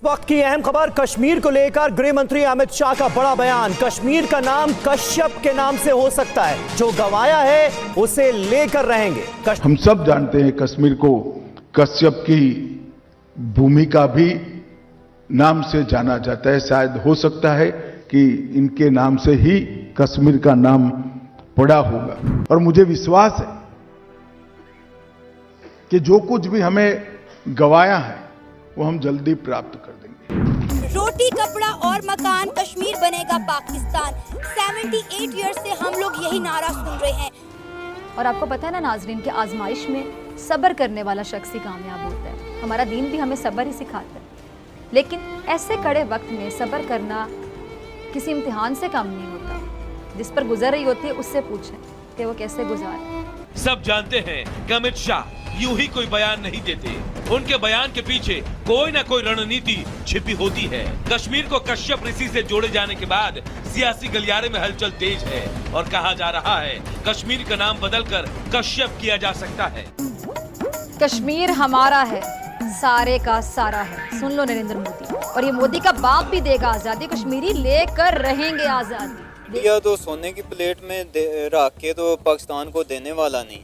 वक्त की अहम खबर कश्मीर को लेकर गृह मंत्री अमित शाह का बड़ा बयान। कश्मीर का नाम कश्यप के नाम से हो सकता है, जो गंवाया है उसे लेकर रहेंगे। हम सब जानते हैं कश्मीर को कश्यप की भूमि का भी नाम से जाना जाता है। शायद हो सकता है कि इनके नाम से ही कश्मीर का नाम पड़ा होगा और मुझे विश्वास है कि जो कुछ भी हमें गंवाया है वो हम जल्दी प्राप्त कर देंगे। रोटी कपड़ा और मकान, कश्मीर बनेगा पाकिस्तान। 78 ईयर्स से हम लोग यही नारा सुन रहे हैं। और आपको पता है ना नाजरीन, के आजमाइश में सब्र करने वाला शख्स ही कामयाब होता है। हमारा दीन भी हमें सब्र ही सिखाता है, लेकिन ऐसे कड़े वक्त में सब्र करना किसी इम्तिहान से कम नहीं होता। जिस पर गुजर रही होती है उससे पूछें कि वो कैसे गुजारे। सब जानते हैं कि अमित शाह यूं ही कोई बयान नहीं देते, उनके बयान के पीछे कोई ना कोई रणनीति छिपी होती है। कश्मीर को कश्यप ऋषि से जोड़े जाने के बाद सियासी गलियारे में हलचल तेज है और कहा जा रहा है कश्मीर का नाम बदलकर कश्यप किया जा सकता है। कश्मीर हमारा है, सारे का सारा है। सुन लो नरेंद्र मोदी, और ये मोदी का बाप भी देगा आजादी, कश्मीरी लेकर रहेंगे आजादी। इंडिया तो सोने की प्लेट में रख के तो पाकिस्तान को देने वाला नहीं,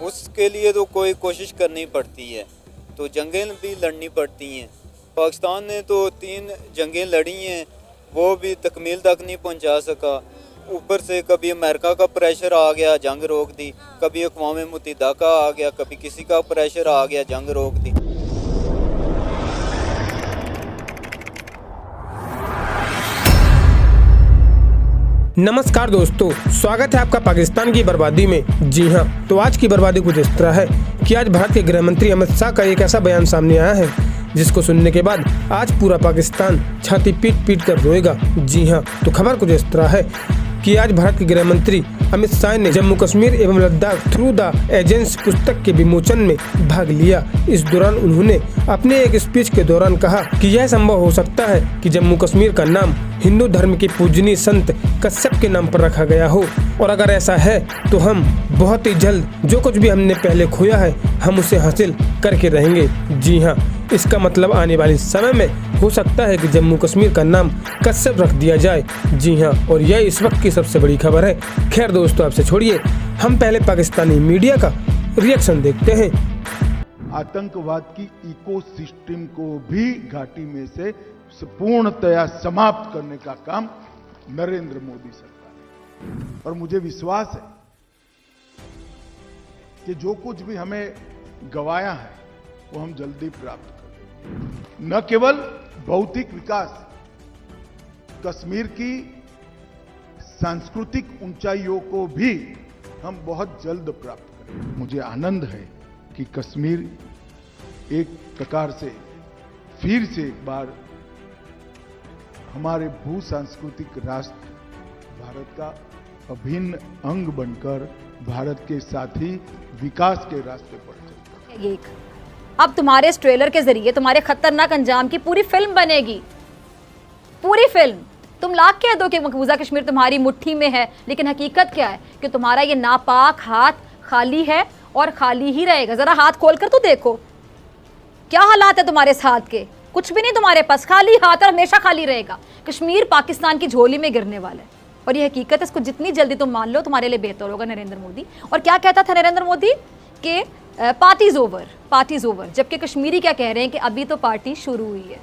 उसके लिए तो कोई कोशिश करनी पड़ती है, तो जंगें भी लड़नी पड़ती हैं। पाकिस्तान ने तो 3 जंगें लड़ी हैं, वो भी तकमील तक नहीं पहुंचा सका। ऊपर से कभी अमेरिका का प्रेशर आ गया, जंग रोक दी, कभी अक़वाम मुत्तहिदा का आ गया, कभी किसी का प्रेशर आ गया, जंग रोक दी। नमस्कार दोस्तों, स्वागत है आपका पाकिस्तान की बर्बादी में। जी हाँ, तो आज की बर्बादी कुछ इस तरह है कि आज भारत के गृह मंत्री अमित शाह का एक ऐसा बयान सामने आया है जिसको सुनने के बाद आज पूरा पाकिस्तान छाती पीट पीट कर रोएगा। जी हाँ, तो खबर कुछ इस तरह है कि आज भारत के गृह मंत्री अमित शाह ने जम्मू कश्मीर एवं लद्दाख थ्रू द एजेंट्स पुस्तक के विमोचन में भाग लिया। इस दौरान उन्होंने अपने एक स्पीच के दौरान कहा कि यह संभव हो सकता है कि जम्मू कश्मीर का नाम हिंदू धर्म के पूजनीय संत कश्यप के नाम पर रखा गया हो, और अगर ऐसा है तो हम बहुत ही जल्द जो कुछ भी हमने पहले खोया है हम उसे हासिल करके रहेंगे। जी हाँ, इसका मतलब आने वाले समय में हो सकता है कि जम्मू कश्मीर का नाम कश्यप रख दिया जाए। जी हाँ, और यह इस वक्त की सबसे बड़ी खबर है। खैर दोस्तों, आपसे छोड़िए, हम पहले पाकिस्तानी मीडिया का रिएक्शन देखते हैं। आतंकवाद की इकोसिस्टम को भी घाटी में से पूर्णतया समाप्त करने का काम नरेंद्र मोदी सरकार है, और मुझे विश्वास है कि जो कुछ भी हमें गंवाया है वो हम जल्दी प्राप्त करेंगे। न केवल भौतिक विकास, कश्मीर की सांस्कृतिक ऊंचाइयों को भी हम बहुत जल्द प्राप्त करेंगे। मुझे आनंद है कि कश्मीर एक प्रकार से फिर से एक बार हमारे भू सांस्कृतिक राष्ट्र भारत का अभिन्न अंग बनकर भारत के साथ ही विकास के रास्ते पर चलता है। अब तुम्हारे इस ट्रेलर के जरिए तुम्हारे खतरनाक अंजाम की पूरी फिल्म बनेगी, पूरी फिल्म। तुम लाख कह दो कि मकबूजा कश्मीर तुम्हारी मुट्ठी में है, लेकिन हकीकत क्या है कि तुम्हारा ये नापाक हाथ खाली है और खाली ही रहेगा। जरा हाथ खोलकर तो देखो क्या हालात है तुम्हारे इस हाथ के। कुछ भी नहीं तुम्हारे पास, खाली हाथ, और हमेशा खाली रहेगा। कश्मीर पाकिस्तान की झोली में गिरने वाला है, और ये हकीकत है। इसको जितनी जल्दी तुम मान लो तुम्हारे लिए बेहतर होगा। नरेंद्र मोदी, और क्या कहता था नरेंद्र मोदी कि पार्टीज ओवर, पार्टीज ओवर, जबकि कश्मीरी क्या कह रहे हैं कि अभी तो पार्टी शुरू हुई है।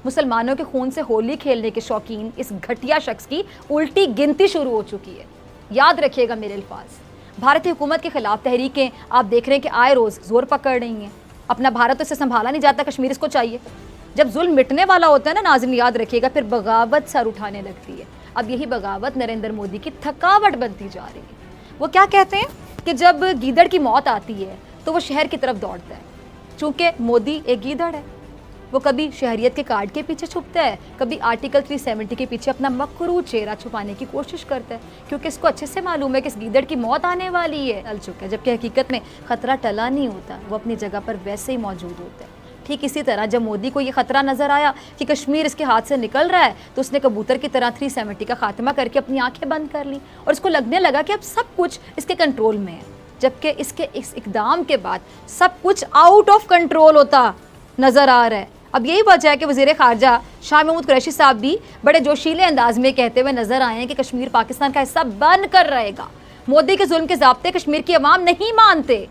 मुसलमानों के खून से होली खेलने के शौकीन इस घटिया शख्स की उल्टी गिनती शुरू हो चुकी है। याद रखिएगा मेरे अल्फाज। भारतीय हुकूमत के खिलाफ तहरीकें आप देख रहे हैं कि आए रोज जोर पकड़ रही हैं। अपना भारत तो इसे संभाला नहीं जाता, कश्मीर इसको चाहिए। जब जुल्म मिटने वाला होता है ना नाज़रीन, याद रखिएगा, फिर बगावत सर उठाने लगती है। अब यही बगावत नरेंद्र मोदी की थकावट बनती जा रही है। वो क्या कहते हैं कि जब गीदड़ की मौत आती है तो वो शहर की तरफ दौड़ता है। चूंकि मोदी एक गीदड़ है, वो कभी शहरियत के कार्ड के पीछे छुपता है, कभी आर्टिकल 370 के पीछे अपना मकरू चेहरा छुपाने की कोशिश करता है, क्योंकि इसको अच्छे से मालूम है कि इस गीदड़ की मौत आने वाली है, टल चुका है। जबकि हकीकत में खतरा टला नहीं होता, वो अपनी जगह पर वैसे ही मौजूद होता है। ठीक इसी तरह जब मोदी को ये खतरा नजर आया कि कश्मीर इसके हाथ से निकल रहा है, तो उसने कबूतर की तरह 370 का खात्मा करके अपनी आंखें बंद कर ली, और इसको लगने लगा कि अब सब कुछ इसके कंट्रोल में है। जबकि इसके इस इकदाम के बाद सब कुछ आउट ऑफ कंट्रोल होता नजर आ रहा है। अब यही वजह है कि वज़ीर ख़ारजा शाह महमूद कुरैशी साहब भी बड़े जोशीले अंदाज में कहते हुए नजर आए हैं कि कश्मीर पाकिस्तान का हिस्सा बन कर रहेगा। मोदी के जुल्म के ज़ाब्ते कश्मीर की अवाम नहीं मानते।